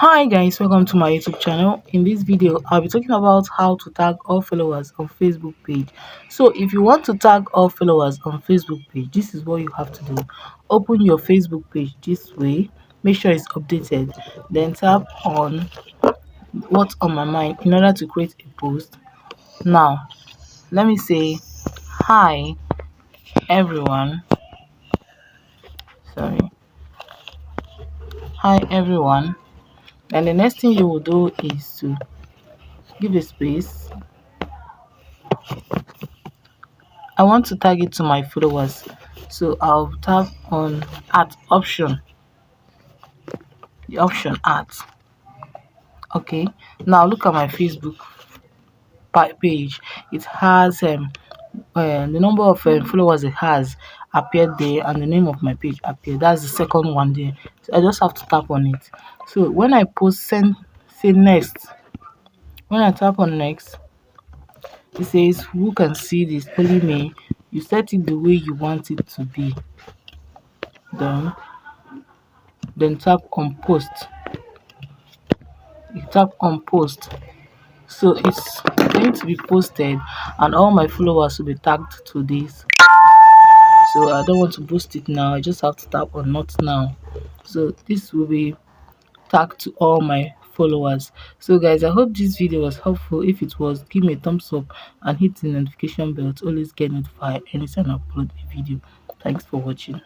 Hi guys, welcome to my YouTube channel. In this video I'll be talking about how to tag all followers on Facebook page. So if you want to tag all followers on Facebook page, this is what you have to do. Open your Facebook page this way, make sure it's updated, then tap on what's on my mind in order to create a post. Now let me say hi everyone. Sorry, hi everyone. And the next thing you will do is to give a space. I want to tag it to my followers, so I'll tap on add option, the option add. Okay, now look at my Facebook page. It has the number of followers it has appeared there, and the name of my page appeared. That's the second one there. So I just have to tap on it. So when I post send, say next, when I tap on next, it says who can see this? Only me. You set it the way you want it to be. Then tap on post. You tap on post, so it's going to be posted and all my followers will be tagged to this. So I don't want to boost it now, I just have to tap on not now. So this will be tagged to all my followers. So guys, I hope this video was helpful. If it was, give me a thumbs up and hit the notification bell to always get notified anytime I upload a video. Thanks for watching.